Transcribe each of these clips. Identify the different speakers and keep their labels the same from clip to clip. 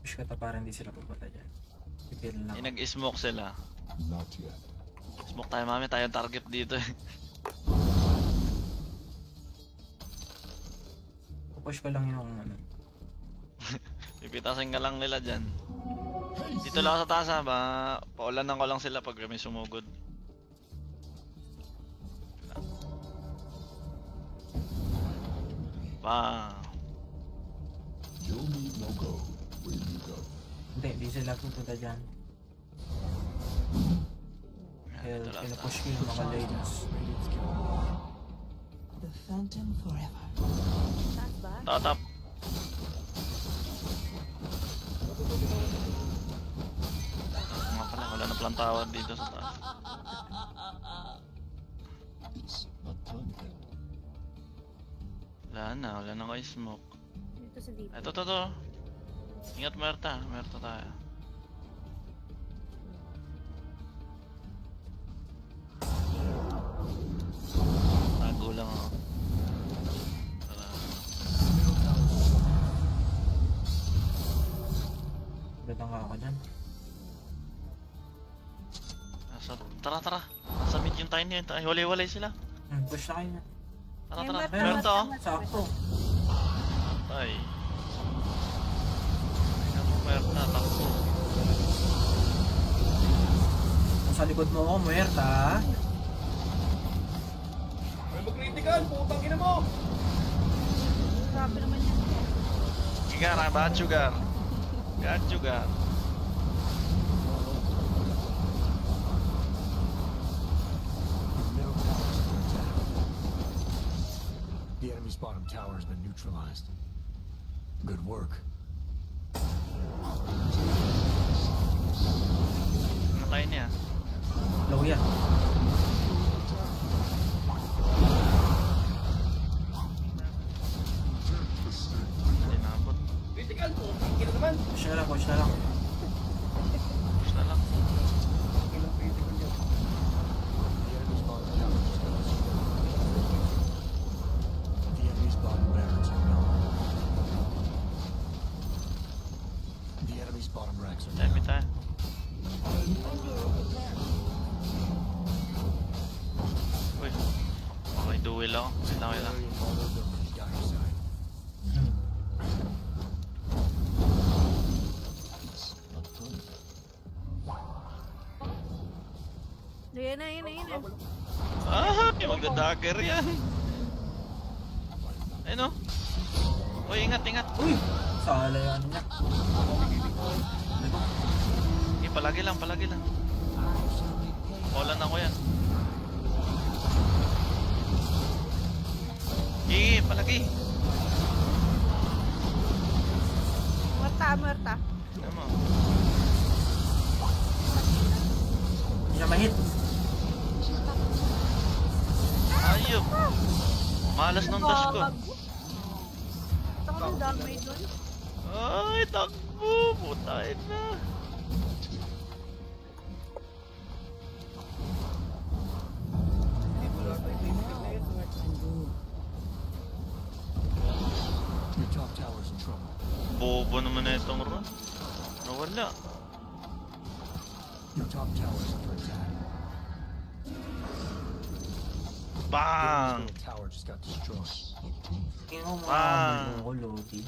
Speaker 1: Push ka ta para hindi sila pupunta dyan. Pipil lang.
Speaker 2: Nag-smoke sila.
Speaker 3: Not yet.
Speaker 2: Smoke tayo mami, tayong target dito eh.
Speaker 1: Push ko lang yung ano.
Speaker 2: Pipitasin ka lang nila dyan. Dito lang sa taas ha, paulanan ko lang sila pag may sumugod. Bang!
Speaker 3: You'll need no go where you go.
Speaker 1: Hindi sila pupunta dyan. Kaya
Speaker 2: Dito lang sa
Speaker 1: pinapush ko yung mga ladies.
Speaker 4: The Phantom forever.
Speaker 2: tatap. Nga pala, wala na palang tower dito sa taas.
Speaker 3: It's not done yet.
Speaker 2: Wala na kayo smoke.
Speaker 5: Dito sa deep.
Speaker 2: Ito. Ingat Merta tayo. Tago lang ako. Para...
Speaker 1: Gatang ka ako dyan.
Speaker 2: Tara. Nasa mid yung tiny. Hiwalay sila.
Speaker 1: Push na kayo.
Speaker 2: Tara.
Speaker 5: Merta,
Speaker 2: Merta oh.
Speaker 1: Sakto.
Speaker 2: Ay. Tingnan mo Merta, takbo.
Speaker 1: Kung sa likod mo ako, muerta.
Speaker 6: May mag-critical, putang ina mo!
Speaker 5: Grabe naman yan.
Speaker 2: Gigar, ba't sugar? Gat sugar.
Speaker 7: Middle tower's under attack. The enemy's bottom tower has been neutralized. Good work.
Speaker 2: Natay niya.
Speaker 1: Low yan.
Speaker 2: Hindi naabot.
Speaker 6: Critical, putang ina naman!
Speaker 1: Push na lang.
Speaker 2: Push na lang.
Speaker 6: Ilang critical yun?
Speaker 7: The enemy's bottom tower just got destroyed. The enemy's bottom barracks are gone. The enemy's bottom racks are
Speaker 2: Dami
Speaker 7: down.
Speaker 2: tayo. Uy. Okay, duel ako. Wait lang.
Speaker 7: Area vulnerability down your side.
Speaker 3: It's not done yet.
Speaker 5: Yan na.
Speaker 2: Ah, magda-dagger yan. Ayun o. Uy, ingat.
Speaker 1: Uy! Sala yan niya.
Speaker 2: Okay, palagi lang. Paulan ako yan. Palagi.
Speaker 5: Muerta.
Speaker 2: Ano mo?
Speaker 1: Hindi siya mahit.
Speaker 2: Ayop. Malas nung dash ko.
Speaker 5: Saka ng damay dun.
Speaker 2: Ay, takbo. Putahin na.
Speaker 7: Your top tower's in trouble.
Speaker 2: Bobo naman na itong run. Nawala.
Speaker 7: Your top tower's under attack. The
Speaker 2: Bang!
Speaker 7: middle tower just got destroyed.
Speaker 1: Tingin mo mga
Speaker 2: Ah.
Speaker 1: bulong ko, Lodi.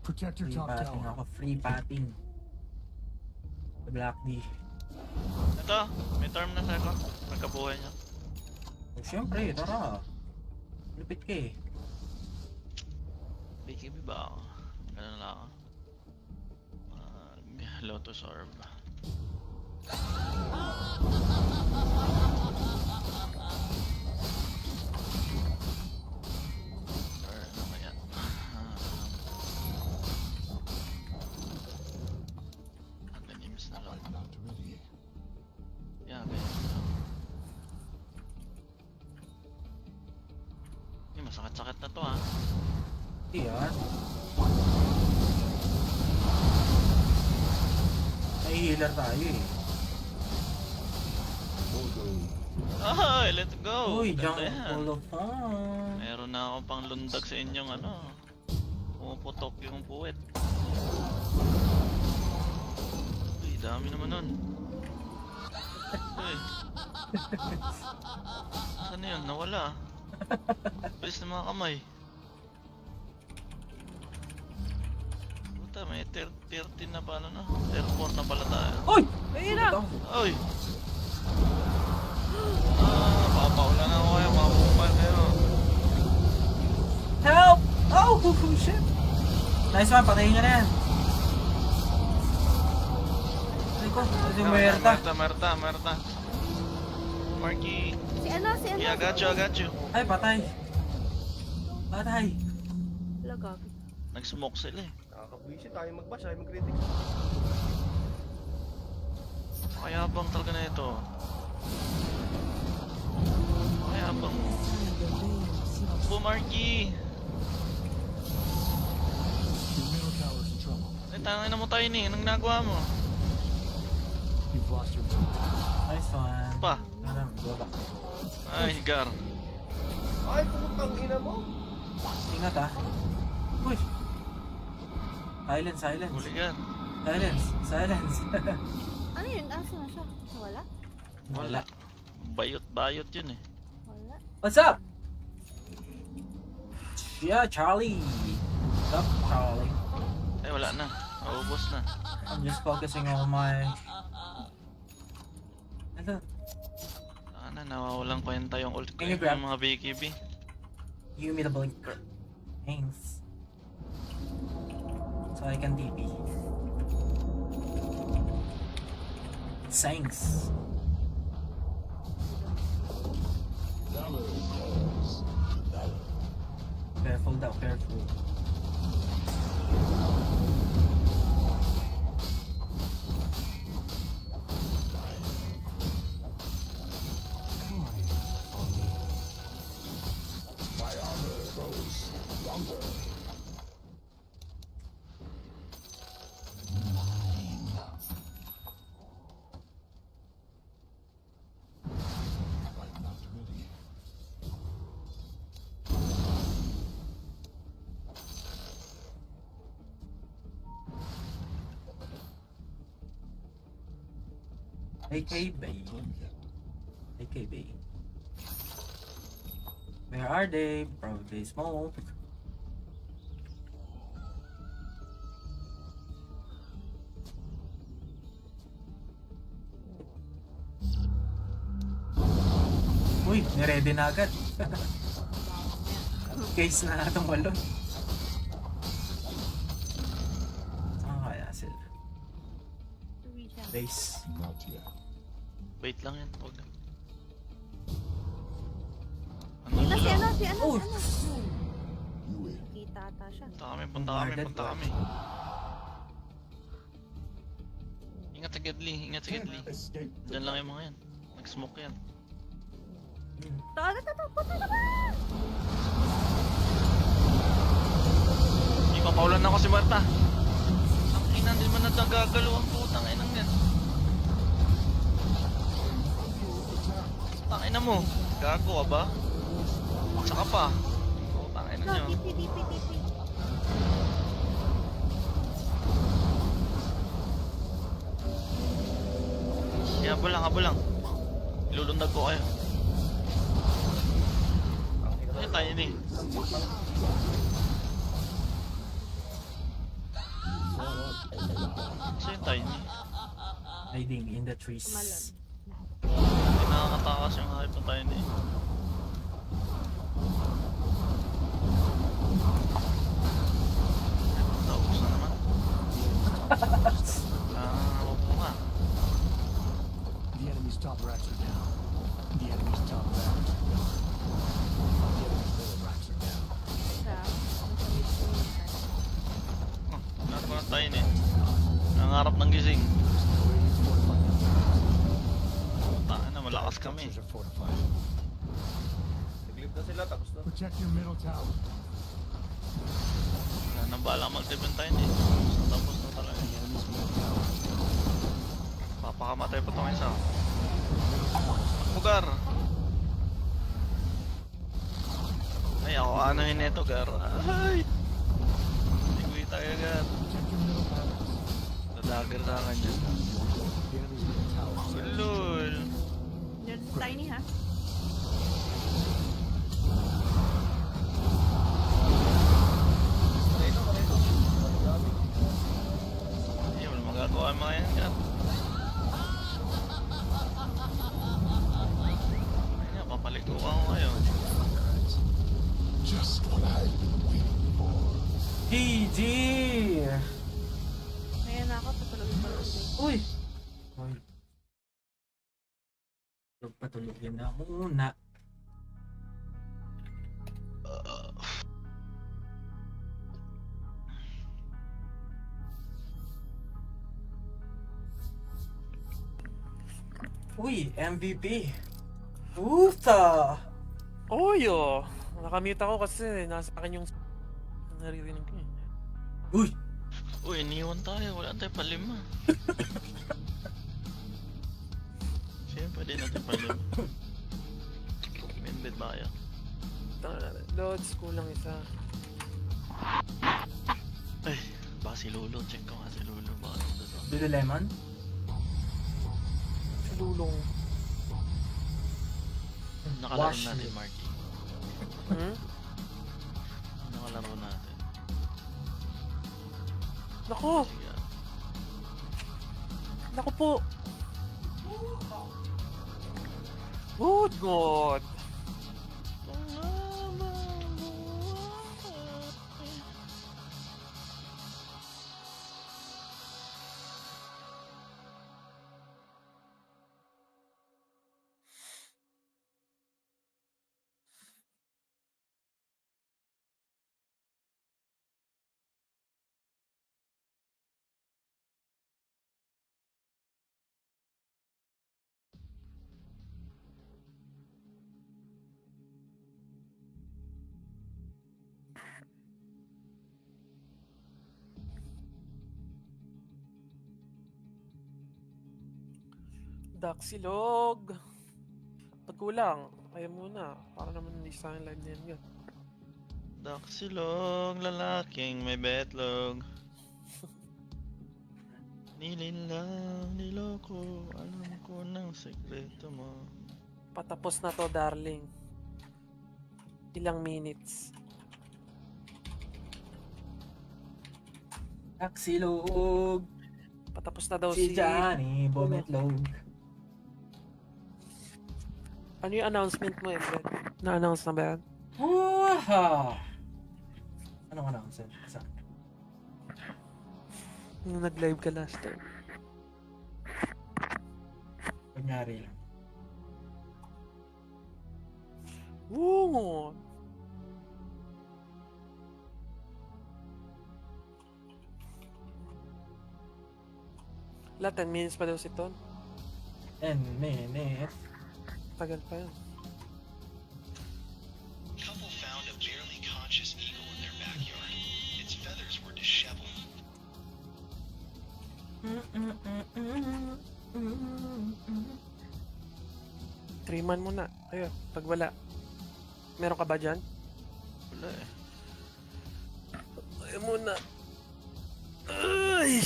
Speaker 7: Protect your
Speaker 1: Free
Speaker 7: top
Speaker 1: patting
Speaker 7: tower.
Speaker 1: ako. Free patting. Black D.
Speaker 2: Ito, may term na sa'yo ko. Nagkabuhay niya.
Speaker 1: Oh, syempre, tara. Lupit ka eh.
Speaker 2: BKB ba ako? Ganun lang ako. Lotus Orb. Or ano ba yan? Anonyms na lang.
Speaker 3: I'm not ready.
Speaker 2: Yeah, ganyan lang. Masakit-sakit na to ah.
Speaker 1: Hindi yan. May healer tayo eh.
Speaker 2: Ay, let's go!
Speaker 1: Uy,
Speaker 2: Ganda
Speaker 1: junk
Speaker 2: yan.
Speaker 1: full of fun.
Speaker 2: Meron na akong pang lundag sa inyong ano. Pumuputok yung puwet. Dami naman nun. Uy. Saan yun? Nawala. Bilis na mga kamay. Puta, may 13 na paano na? 34 na pala tayo.
Speaker 1: Uy!
Speaker 5: Ayun na!
Speaker 2: Oy! Papaula na ako kayo, mapupal kayo.
Speaker 1: Help! Oh, shit! Nice one, patayin nyo na yan. Ay ko, si Muerta.
Speaker 2: Merta. Marky.
Speaker 5: Si ano?
Speaker 2: Yeah, I got you.
Speaker 1: Ay, patay. Patay.
Speaker 5: Lagag.
Speaker 2: Nag-smoke sila eh.
Speaker 6: Nakakabwisit, tayo mag-bash, tayo mag-critic.
Speaker 2: Pakayabang talaga na ito. Pakayabang. Marky.
Speaker 7: Your middle tower's in trouble.
Speaker 2: Ay, tangin na mo tayo ni. Anong nagawa mo?
Speaker 7: You've lost your middle tower.
Speaker 1: Nice one.
Speaker 2: Pa.
Speaker 1: Go back.
Speaker 2: Ay, Gar.
Speaker 6: Ay, putang ina mo.
Speaker 1: Ingat ah. Uy! Silence.
Speaker 2: Huligan.
Speaker 1: Silence.
Speaker 5: Ano yun? Asa na siya? Wala?
Speaker 2: Wala. Bayot yun eh.
Speaker 5: Wala.
Speaker 1: What's up? Yeah, Charlie. What's up, Charlie?
Speaker 2: Ay, wala na. Naubos na.
Speaker 1: I'm just focusing on my... Ano?
Speaker 2: Sana, nawawalang kwenta yung ult ko
Speaker 1: Can you
Speaker 2: yung
Speaker 1: grab?
Speaker 2: mga BKB.
Speaker 1: Give me the blinker. Thanks. So I can TP. Thanks. Careful daw, careful.
Speaker 3: I'm not ready.
Speaker 1: AKB.
Speaker 3: Done yet.
Speaker 1: AKB. Where are they? Bro, they smoke. Uy, niready na agad. Case na natong balon. Saan kaya sila?
Speaker 5: Tuwi siya.
Speaker 1: Base.
Speaker 3: Not yet.
Speaker 2: Wait lang yan. Huwag na.
Speaker 5: Kita si
Speaker 2: Ano?
Speaker 5: ano? Si ano?
Speaker 1: Oh.
Speaker 5: Si ano?
Speaker 3: You win.
Speaker 5: Kita ata siya.
Speaker 2: Punta kami. Ingat sa Gedli.
Speaker 3: Escape.
Speaker 2: Diyan lang yung mga yan. Nag-smoke yan.
Speaker 5: Taga, punta na ba?
Speaker 2: Hindi papaulan ako si Marta. Ang ina, hindi man nagagalaw ang putang inang yan. Putang ina mo. Gago ka ba? Saka pa. Putang ina nyo.
Speaker 5: DP.
Speaker 2: Habol lang. Ilulundag ko kayo. Ayun tayo ni. Saan yung tayo ni?
Speaker 1: Hiding in the trees.
Speaker 5: Kumalon.
Speaker 2: Hindi nakakatakas yung hype na tayo ni. Tapos na naman. Huwag mo nga.
Speaker 7: The enemy's top racks are down. The enemy's top racks. The enemy's middle racks are down.
Speaker 5: Siya.
Speaker 2: Lahat ko na tayo ni. Nangarap ng gising. Tayo na, malakas kami.
Speaker 7: Structures are fortified.
Speaker 6: Naglip na sila, tapos na.
Speaker 7: Protect your middle tower.
Speaker 2: Wala nang bala mag-defend tayo ni. Tapos na talaga.
Speaker 7: The enemy's middle tower.
Speaker 2: Papakamatay pa itong isa. Lugar. Ay, ako anuhin nito, Gar. Ay! Tigwi tayo, Gar.
Speaker 7: Protect your middle tower.
Speaker 2: Dadagger sa akin dyan. Lol.
Speaker 5: Yan, tiny ha.
Speaker 2: Hindi mo magagawa ang mga yan. Ayun, papaligo ka ko ngayon.
Speaker 3: Just what I've been waiting for.
Speaker 1: GG!
Speaker 5: Ngayon na ako, tutulogin pa ulit.
Speaker 1: Uy! Uy. Patulogin na muna. Uy, MVP! Puta!
Speaker 8: Oy, oh. Nakamute ako kasi nasa akin yung naririnig ko eh.
Speaker 1: Uy!
Speaker 2: Uy, iniwan tayo. Wala tayo palima. Siyempre, pwede natin palima. Minbit ba kaya?
Speaker 8: Loads, kulang isa.
Speaker 2: Ay, baka si Lolo. Check ko nga si Lolo. Baka ito to.
Speaker 1: Lululemon?
Speaker 8: Si Lulong.
Speaker 2: Nakalaro
Speaker 1: Wash
Speaker 2: natin,
Speaker 1: it.
Speaker 2: Marky.
Speaker 8: Hmm?
Speaker 2: Nakalaro natin.
Speaker 8: Nako!
Speaker 2: Sige.
Speaker 8: Nako po! Good God! Daksilog! Pagkulang, kaya muna. Para naman hindi sa akin live na yan yun.
Speaker 2: Daksilog, lalaking may betlog. Nilinlang, niloko. Alam ko ng sekreto mo.
Speaker 8: Patapos na to, darling. Ilang minutes.
Speaker 1: Taksilog!
Speaker 8: Patapos na daw
Speaker 1: Si Johnny Bometlog.
Speaker 8: Ano yung announcement mo, Edred? Na-announce na ba yan?
Speaker 1: Wow! Anong announcement? Sa
Speaker 8: Nung nag-live ka last time.
Speaker 1: kunyari lang.
Speaker 8: Woo! Wala, 10 minutes pa daw si Ton.
Speaker 1: And minute.
Speaker 8: Tagal pa yun.
Speaker 7: Couple found a barely conscious eagle in their backyard. Its feathers were disheveled.
Speaker 8: 3 man muna. Ayo, pag wala. Meron ka ba dyan?
Speaker 2: Wala eh.
Speaker 8: Ayaw muna. Ay!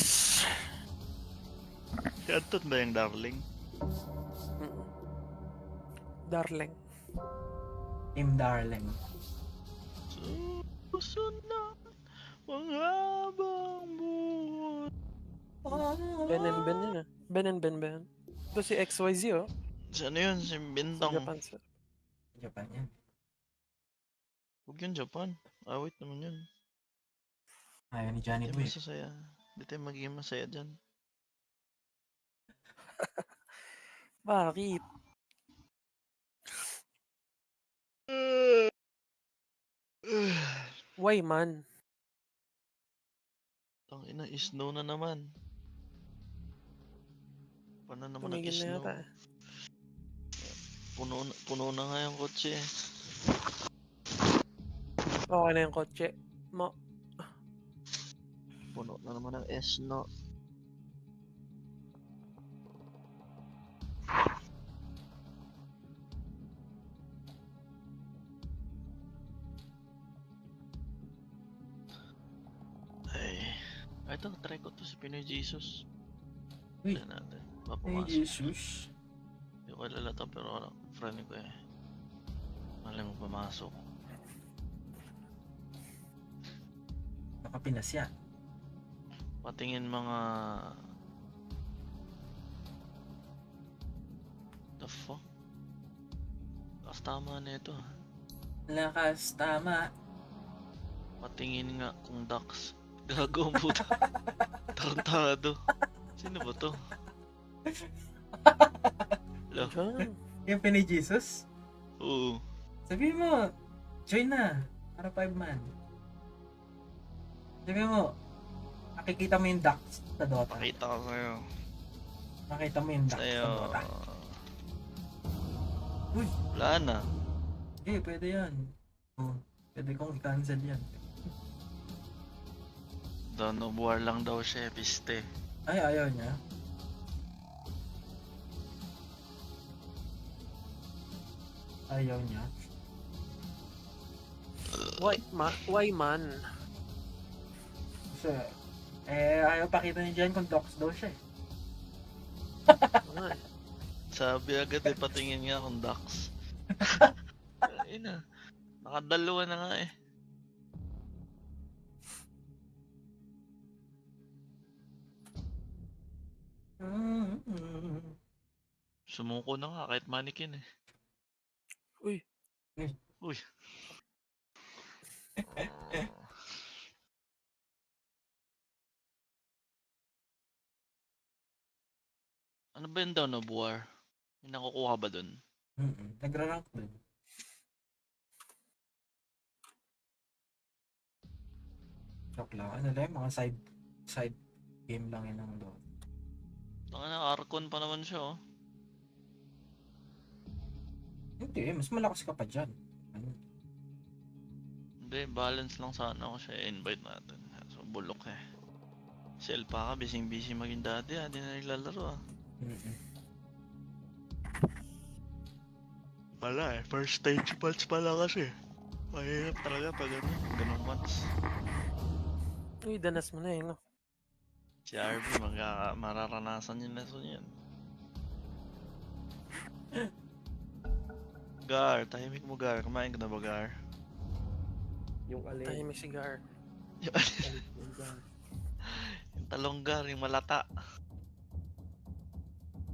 Speaker 2: Kantot ba yung darling?
Speaker 8: Darling.
Speaker 1: Team Darling.
Speaker 2: Susunod manghabang buwan.
Speaker 8: Ben and Ben yun ah. Ben and Ben Ben. Ito si XYZ oh.
Speaker 2: Si ano yun? Si
Speaker 8: Sa
Speaker 2: Bintang.
Speaker 8: Japan sir.
Speaker 1: Japan yan.
Speaker 2: Huwag yun Japan. Awit naman yun.
Speaker 1: Ayaw ni Johnny
Speaker 2: Hindi
Speaker 1: Boy.
Speaker 2: masasaya. Hindi tayo magiging masaya dyan.
Speaker 8: Bakit? Why man?
Speaker 2: Tangina, snow na naman. Paano naman
Speaker 8: Tumigil na
Speaker 2: nag-snow?
Speaker 8: yata.
Speaker 2: Puno na nga yung kotse.
Speaker 8: Okay na yung kotse mo.
Speaker 2: Puno na naman ang snow. Ay, ito, try ko to si Pinoy Jesus.
Speaker 1: Uy.
Speaker 2: Tignan natin. Baka
Speaker 1: Ay,
Speaker 2: pumasok.
Speaker 1: Jesus.
Speaker 2: Hindi ko kilala to pero friend ko eh. Malay mo pumasok.
Speaker 1: Baka Pinas yan.
Speaker 2: Patingin mga... The fuck? Lakas tama na ito.
Speaker 1: Lakas, tama.
Speaker 2: Patingin nga kung ducks. Gago ang puta. Tarantado. Sino ba to? Hello?
Speaker 8: Diyan.
Speaker 1: Yung Pinay Jesus?
Speaker 2: Oo.
Speaker 1: Sabi mo, join na. Para 5 man. Sabi mo, nakikita mo yung ducks sa Dota.
Speaker 2: Pakita ko sa'yo.
Speaker 1: Nakita mo yung ducks
Speaker 2: Sa'yo.
Speaker 1: sa Dota. Uy,
Speaker 2: Wala na.
Speaker 1: pwede yan. Oh, pwede kong i-cancel yan.
Speaker 2: Dono buwar lang daw siya, piste.
Speaker 1: Ay, ayaw niya. Ayaw niya.
Speaker 8: Why man?
Speaker 1: Kasi, ayaw pakita niya dyan kung docs daw siya eh.
Speaker 8: Ano eh.
Speaker 2: Sabi agad eh, patingin nga kung ducks. Ina. Nakadalawa na nga eh. Sumuko na nga kahit mannequin eh.
Speaker 8: Uy.
Speaker 2: Uy. Ano ba yun daw no, buwar? May nakukuha ba dun?
Speaker 1: Nagra-rank dun. Joke lang. Ano lang, mga side game lang yun ang doon.
Speaker 2: Tanga na, Archon pa naman siya oh.
Speaker 1: Hindi, mas malakas ka pa dyan. Ano?
Speaker 2: Hindi, balance lang sana ako siya invite natin. So, bulok eh. Si Alpaca, busy maging dati ah. Di na naglalaro ah. Wala eh, first stage patch pala kasi. Mahirap talaga pag ganun months.
Speaker 8: Uy, danas mo na eh, no?
Speaker 2: Si RB, mararanasan yung lesson yan. Gar, tahimik mo Gar. Kumain ka na ba Gar?
Speaker 6: Yung alin.
Speaker 8: Tayo may cigar.
Speaker 2: Yung talong Gar, yung malata.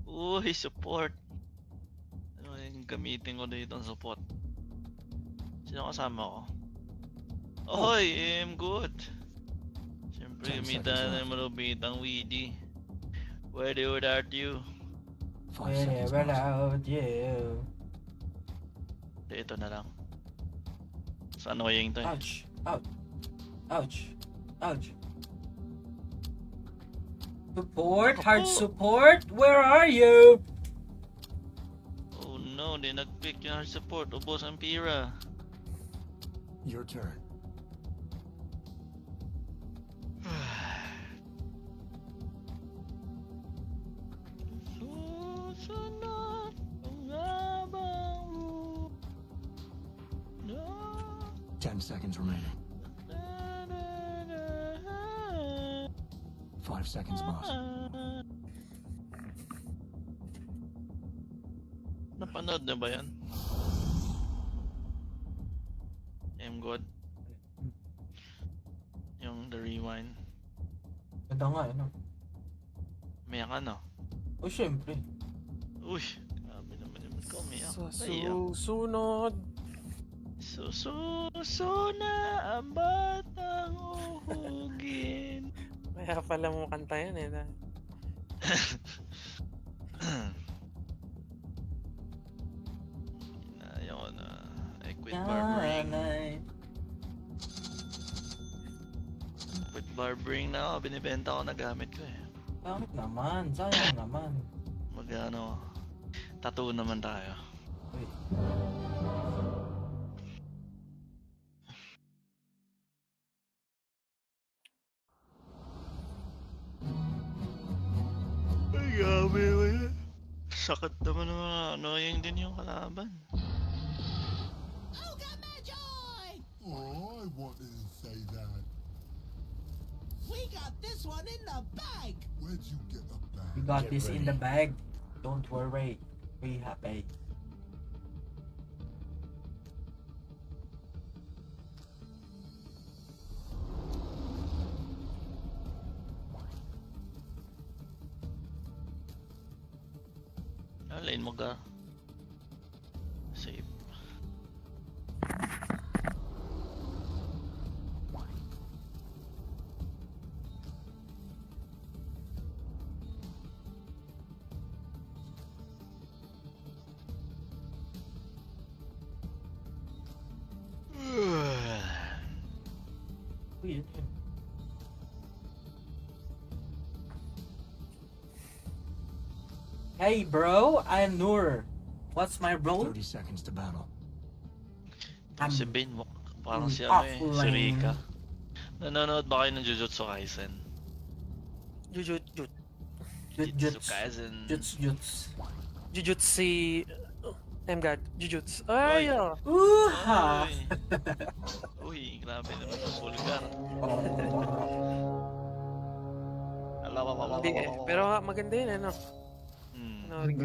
Speaker 2: Uy, support. Ano yung gamitin ko dito ang support? Sino kasama ko? Ohoy, I'm good. Siyempre,
Speaker 3: 10
Speaker 2: gamitan
Speaker 3: seconds
Speaker 2: na marubitang weedy. Where without you?
Speaker 3: 5 seconds
Speaker 1: Wherever
Speaker 3: left.
Speaker 1: out you.
Speaker 2: Ito na lang. Saan ko yung to eh?
Speaker 1: Ouch. Ouch. Ouch. Ouch. Support? Hard support? Where are you?
Speaker 2: Oh no, di nag-pick yung hard support. Ubos ang pira.
Speaker 7: Your turn.
Speaker 2: Susunod ang habang mo. No.
Speaker 7: 10 seconds remaining. 5 seconds, boss.
Speaker 2: Napanood na ba yan? I'm good. Yung the rewind.
Speaker 1: Ganda nga, ano?
Speaker 2: May ano?
Speaker 1: Oh, syempre.
Speaker 2: Uy, grabe naman yung ikaw umiyak.
Speaker 8: Sa
Speaker 2: Naiyak.
Speaker 8: susunod.
Speaker 2: Susuna ang batang uhugin.
Speaker 8: Kaya pala mo kanta yan eh.
Speaker 2: Ayaw na. I quit barbering. Quit barbering na ako. Binibenta ko na gamit ko eh.
Speaker 1: Bakit naman? Sayang naman.
Speaker 2: Mag-ano, tattoo naman tayo.
Speaker 1: Uy.
Speaker 2: Ay, gabi mo yan. Sakit naman mga annoying din yung kalaban.
Speaker 3: Oh, I wanted to say that.
Speaker 4: We got this one in the bag.
Speaker 3: Where'd you get a bag?
Speaker 1: got
Speaker 7: Get
Speaker 1: this in the
Speaker 7: ready.
Speaker 1: bag. Don't worry. We happy.
Speaker 2: Lane mo ka. Save.
Speaker 1: Uy, yun yun. Hey bro, I'm Noor. What's my role?
Speaker 7: 30 seconds to battle.
Speaker 2: Si Bane mo. Parang si si
Speaker 1: offline.
Speaker 2: Rika. Nanonood ba kayo ng Jujutsu Kaisen?
Speaker 8: Jujut.
Speaker 2: Jujutsu Kaisen.
Speaker 1: Juts.
Speaker 8: Jujut si... God. Jujuts. Ay, oh.
Speaker 1: Ooh-ha!
Speaker 2: Uy, grabe naman ang vulgar.
Speaker 8: Hindi eh. Pero maganda yun, ano? Panoorin ko.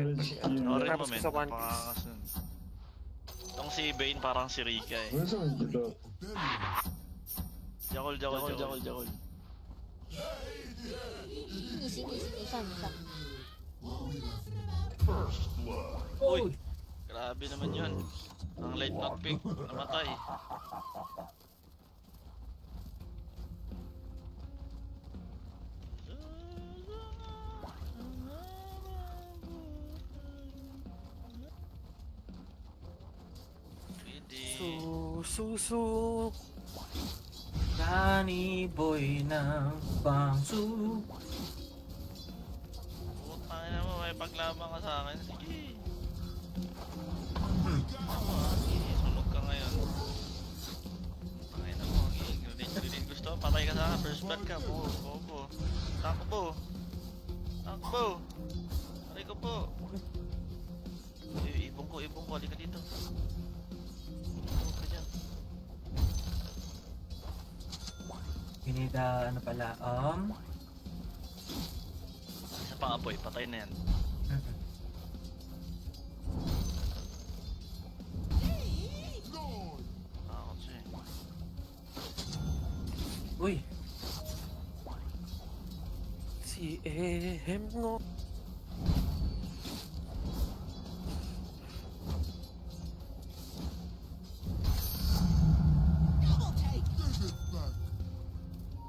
Speaker 2: Norin mo,
Speaker 8: Tapos ko
Speaker 2: men.
Speaker 8: sa One Piece.
Speaker 2: Napakakas nun. Itong si Bane parang si Rika eh. Jakol. Uy, grabe naman yun. Ang light not pick, namatay.
Speaker 8: Susu.
Speaker 1: Danny boy ng bangsu.
Speaker 2: Putang ina mo, may paglaban ka sa akin. Sige. Sunog ka ngayon. Putang ina mo, rin gusto. Patay ka sa akin, first blood ka. Bobo. Takbo. Aray ko po. Ibong ko, halika dito. Ibong ka dyan.
Speaker 1: We need ano pala,
Speaker 2: Isa pang apoy, patay na yan. Takot siya eh.
Speaker 1: Uy,
Speaker 8: Si Ehem ngo.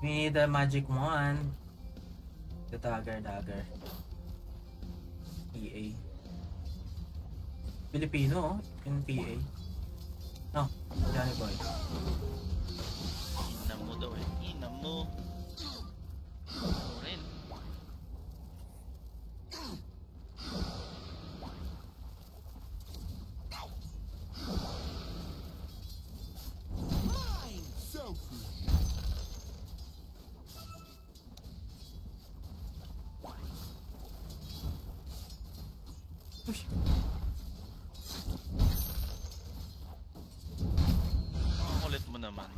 Speaker 1: we need a magic wand. The dagger. PA. Filipino, in PA. No, Johnny boy.
Speaker 2: Ina mo daw eh. Ina mo. Ako rin. Ang kulit mo naman.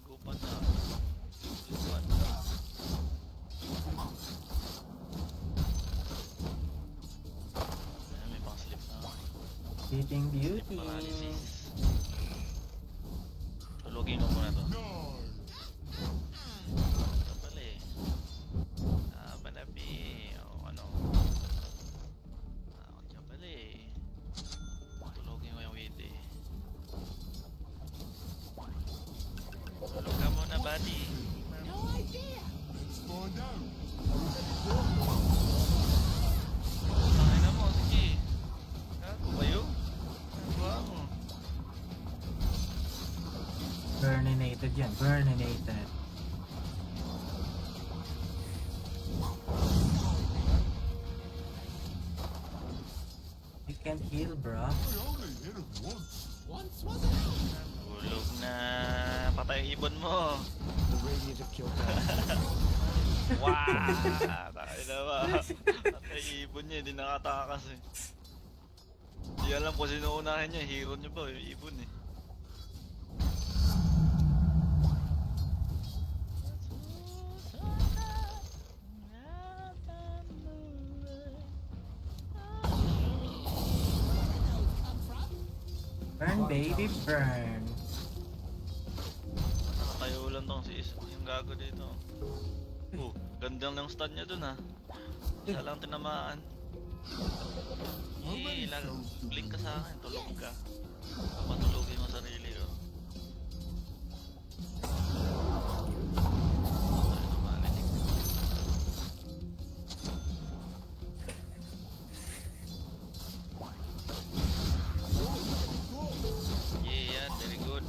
Speaker 2: Gupan na. Ayan, may pang slip na.
Speaker 1: Sleeping Beauty.
Speaker 2: Paralysis. Tulogin mo muna to. Kapal eh. Banabi. O ano. Kapal eh. Tulogin mo yung wait eh. Tulog ka muna, buddy. Tangin na mo, sige. Gago kayo? Gawa mo.
Speaker 1: Burninated yan, burninated. You can't heal, bruh.
Speaker 2: Tulog na. Patay yung ibon mo.
Speaker 7: The radiant have killed that.
Speaker 2: Wow! Takay na ba? Patay yung ibon niya, hindi nakatakas eh. Hindi alam kung sino unahin niya, hero niya ba, yung ibon eh.
Speaker 1: Burn, baby, burn.
Speaker 2: Nakatayo lang tong si yung gago dito. Ganda ng stun niya dun ha. Isa lang tinamaan. Blink ka sa akin, tulog ka. Papatulogin mo sarili oh. Tayo namalinig. Yeah, very good.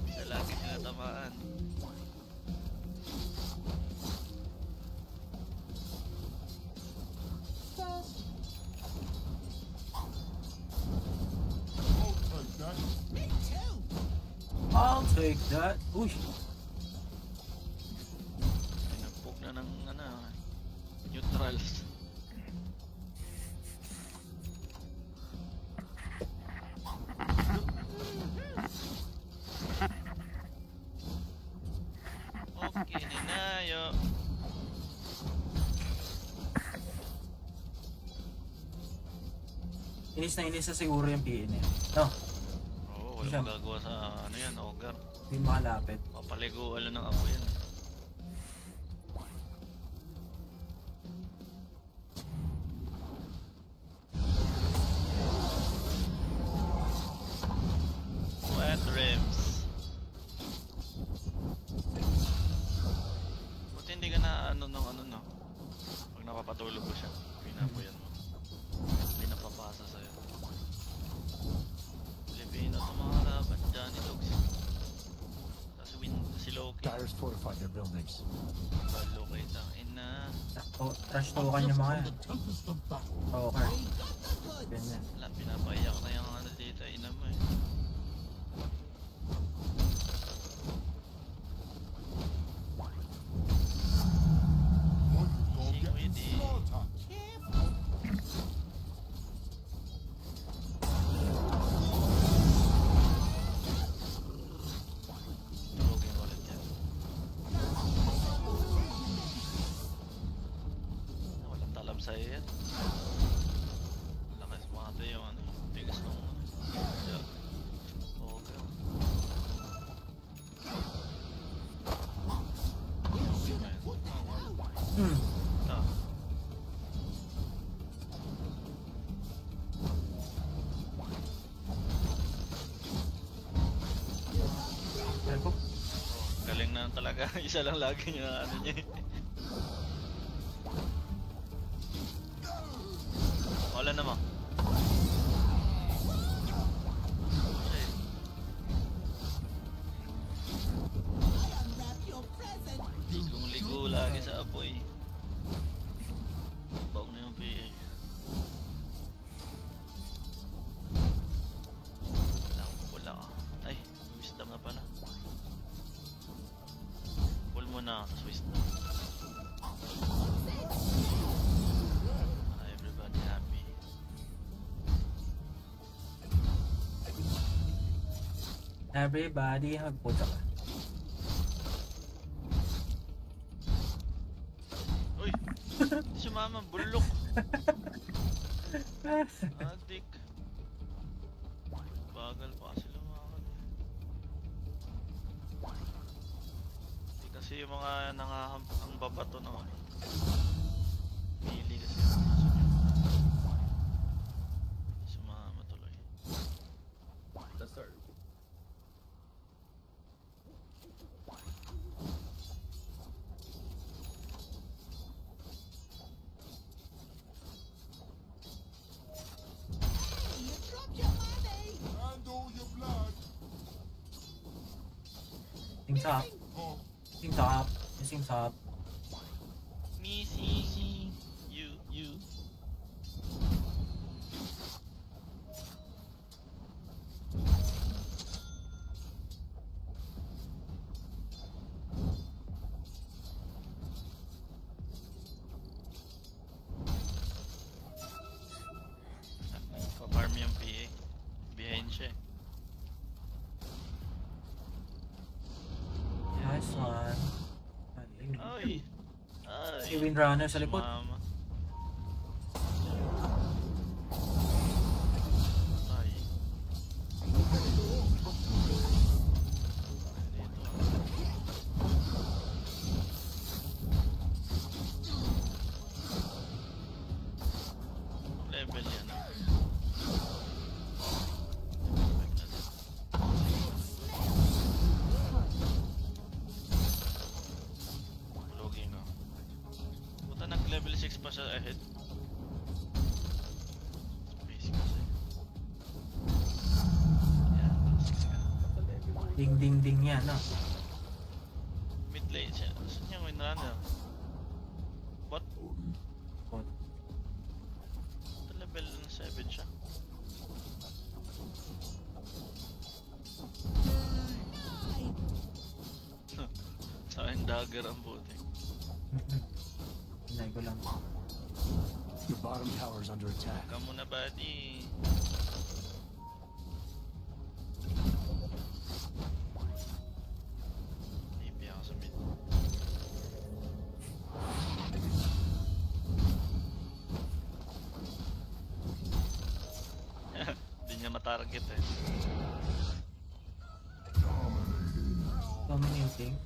Speaker 2: Isa lagi sila tamaan.
Speaker 1: I'll take that. Uy,
Speaker 2: Pinagpog na ng neutrals. Okay, ninayo.
Speaker 1: inis na siguro yung PN eh. No,
Speaker 2: Oo, walang magagawa sa yan, Ogar.
Speaker 1: hindi makalapit.
Speaker 2: Papaligo ng ako yan. Wet rims. Buti hindi ka na no. Pag napapatulog ko siya, pinapuyan mo. Hindi napapasa sa'yo. Pilipino itong mga laban, Johnny Dogs. Tapos si Loki.
Speaker 3: Dyer's fortified their buildings.
Speaker 2: Loki, tangin na.
Speaker 1: Trash talkan yung mga yan.
Speaker 3: Toughest of battle.
Speaker 1: Okay. Ganyan.
Speaker 2: Wala, pinapaiyak na yung dito, ina mo eh. Sing with it. Tulogin ko ulit yan. Walang talam sa'yo yan. Lakas mga ito yung bigas nung jug. Okay. Ah.
Speaker 1: Ano?
Speaker 2: Galing na talaga. Isa lang lagi niya niya. Wala naman. Ligong-ligo lagi sa apoy. Bawag na yung PA. Wala ka. Ay, wisdom na pala. Pull mo na, tapos wisdom. Everybody happy.
Speaker 1: Everybody, magputa ka.
Speaker 2: Uy! Hindi sumama, bulok! Adik. Bagal pa kasi lumakad. Hindi kasi yung mga ang babato na pili kasi yung sumama tuloy.
Speaker 6: Let's start.
Speaker 1: Sing top. Sing top. Sing top.
Speaker 2: Me, see, you. Pa-farm yung PA. Behind siya eh.
Speaker 1: Nice one.
Speaker 2: Ay! Ay!
Speaker 1: Si Windrunner sa likod.
Speaker 2: Sumama. Ay. pa siya ahead. Space kasi. Yan, sige nga.
Speaker 1: Ding ding ding yan, no?
Speaker 2: Mid lane siya. Saan yung winrunner? What?
Speaker 1: Bot.
Speaker 2: Ito level 7 siya. Sa akin dagger ang buti.
Speaker 1: Hinay ko lang.
Speaker 7: Your bottom tower is under attack.
Speaker 2: Kamu na buddy. Ipi ako sa mid. Hindi niya matarget eh.
Speaker 1: Dominating.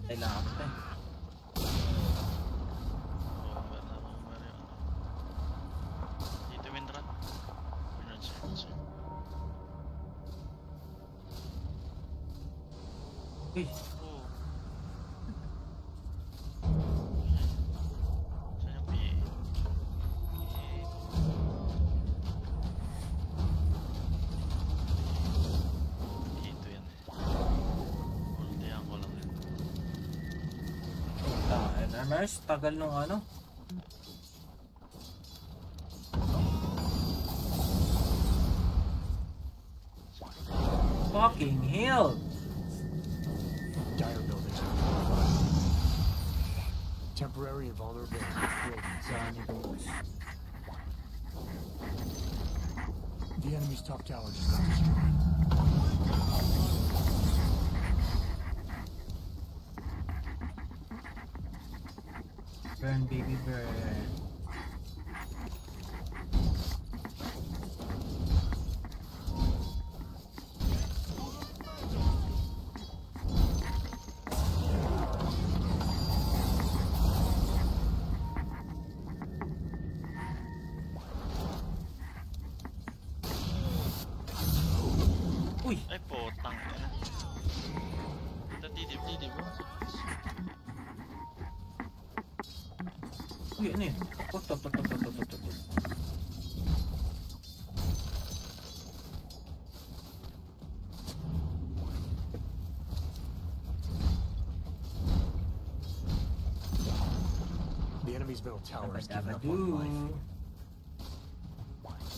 Speaker 1: Kailangan ko eh.
Speaker 2: Bomber na bomber yun. Dito windrun. Windrun siya.
Speaker 1: Uy,
Speaker 2: Oh. Saan yung PA? Dito yan. Ultihan ko lang yun.
Speaker 1: NMS, tagal nung ano. Fucking hell!
Speaker 7: Dire buildings are fortified. Temporary invulnerability. Buildings. The enemy's top tower just got destroyed.
Speaker 1: Burn, baby, burn. Uy!
Speaker 2: Ay potang ina. Ito didib.
Speaker 1: Uy, ano yun? Tot.
Speaker 7: The enemy's middle tower is giving up on life.
Speaker 1: Dabadabadu.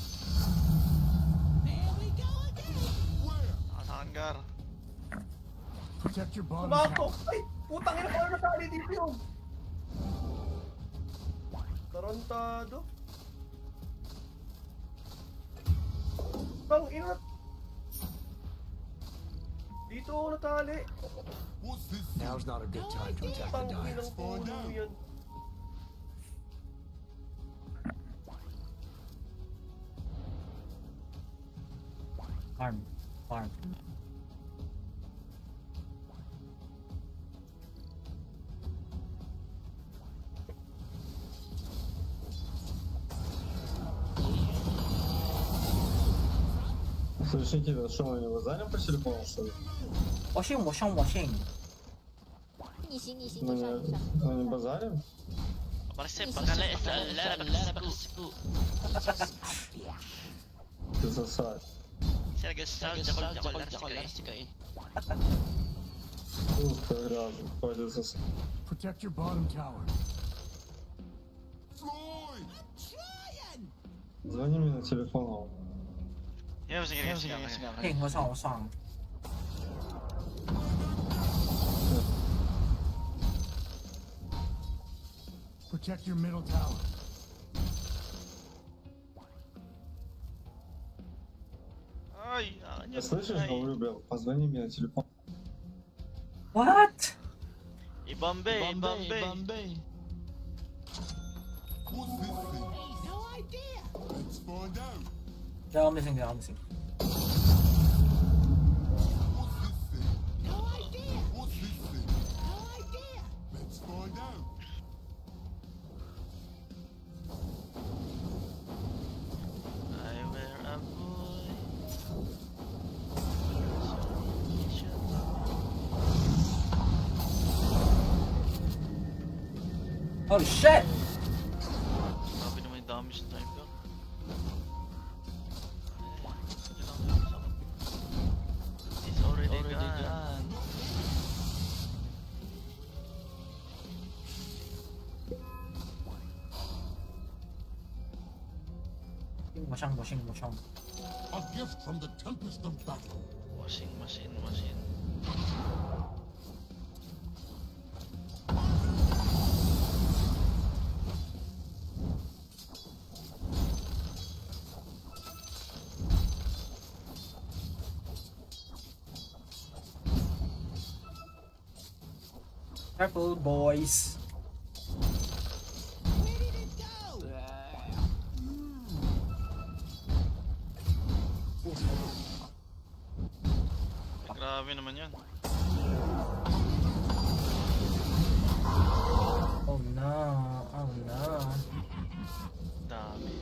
Speaker 2: Nasa hangar.
Speaker 7: Protect your bottom
Speaker 6: Tumakbo!
Speaker 7: tower.
Speaker 6: Ay! Putang ina ko na nasali dito yun! Tarantado. Bang ina! Dito ako natali.
Speaker 7: Now's not a good time to attack the
Speaker 6: Bang
Speaker 7: dire.
Speaker 6: inang puno yan.
Speaker 1: Farm.
Speaker 9: Слушай, тебя, что мы его занят по телефону, что ли?
Speaker 1: 我信。
Speaker 10: 逆行，逆行，Мы你上，你上。
Speaker 9: не, мы не базарим?
Speaker 2: Aparece pagkala
Speaker 9: Ты засать. Ух ты, грязно. Пойдет засать.
Speaker 7: Protect your bottom tower.
Speaker 9: Звони мне на телефон.
Speaker 2: Sige.
Speaker 1: 嘿，我上。
Speaker 7: Protect your middle tower.
Speaker 9: Ты слышишь, говорю, бля, позвони мне на телефон.
Speaker 1: What?
Speaker 2: Ibambe.
Speaker 1: Hindi ako missing, hindi ako missing.
Speaker 2: I wear a boy.
Speaker 1: Oh shit!
Speaker 2: Sabi naman yung damage sniper. It's already gone.
Speaker 1: Moshang, moshing, moshang.
Speaker 3: A gift from the tempest of battle.
Speaker 2: Washing machine.
Speaker 1: Careful, boys.
Speaker 2: Grabe naman yun.
Speaker 1: Oh no, oh no.
Speaker 2: Dami.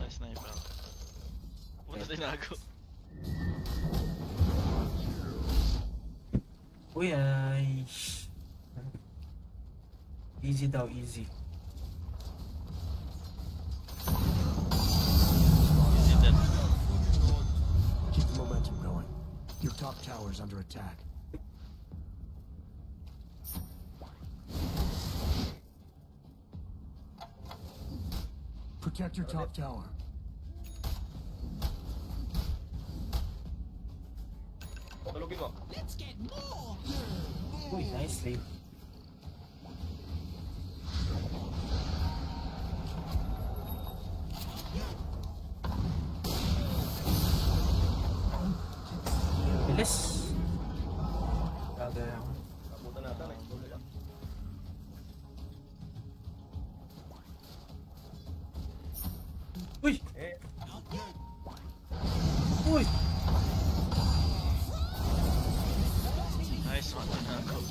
Speaker 2: Nice sniper. Puta tinago.
Speaker 1: Uy, ay. Easy daw, easy.
Speaker 2: Easy dead.
Speaker 7: Keep the momentum going. Your top tower is under attack. Protect your top tower.
Speaker 6: Tulugin mo.
Speaker 1: Uy, nicely. Bilis. Grabe ako.
Speaker 6: Abutan natin eh. Tuloy lang.
Speaker 1: Uy!
Speaker 6: Eh,
Speaker 1: Uy!
Speaker 2: Nice one, tinago.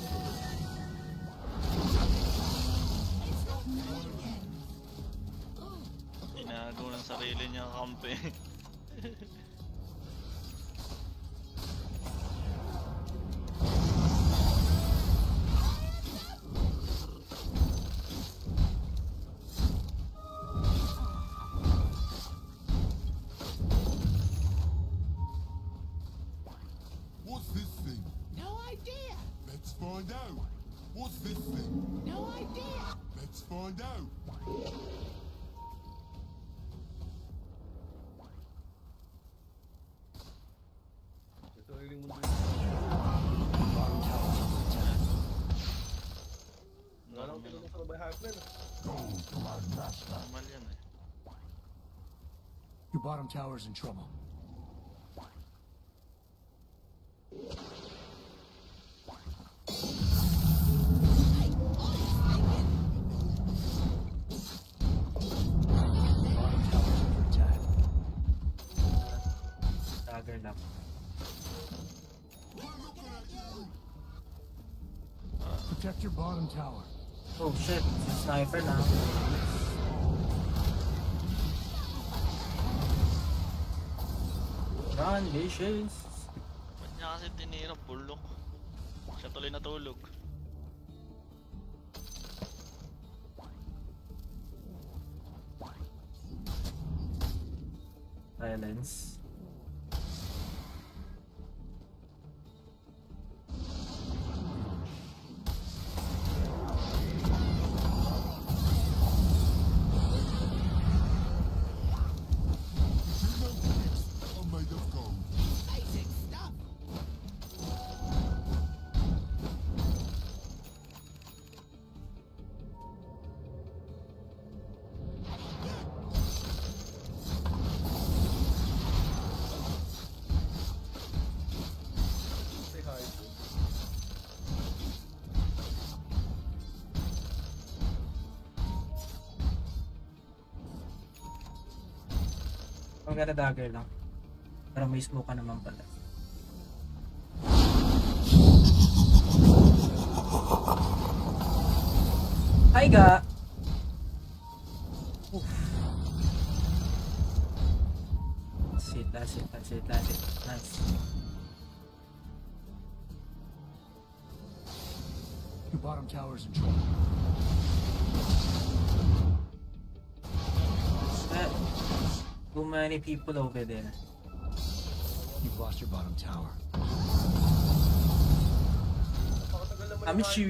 Speaker 2: Tinago ng sarili niya kampi.
Speaker 3: What's this thing?
Speaker 4: No idea.
Speaker 3: Let's find out. What's this thing?
Speaker 4: No idea.
Speaker 3: Let's find out.
Speaker 6: ito yung mundo.
Speaker 7: Bottom tower is under attack.
Speaker 6: Wala nang tinulong sa bahay haplan.
Speaker 2: Normal yan eh.
Speaker 7: Your bottom tower is in trouble. Bottom tower is under attack.
Speaker 1: Dagger lang.
Speaker 7: Protect your bottom tower.
Speaker 1: Oh shit, sniper na. Run, vicious.
Speaker 2: Ba't niya kasi tinira bulok? Siya tuloy natulog.
Speaker 1: Silence.
Speaker 3: I'm made of gold.
Speaker 4: Basic stuff.
Speaker 1: Ang ganda dagger lang. Pero may smoke ka naman pala. Hi ga! Oof. That's it. Nice.
Speaker 7: Your bottom tower's in trouble.
Speaker 1: Too many people over there.
Speaker 7: You've lost your bottom tower.
Speaker 6: Napakatagal naman
Speaker 1: I'm
Speaker 6: yung
Speaker 1: sure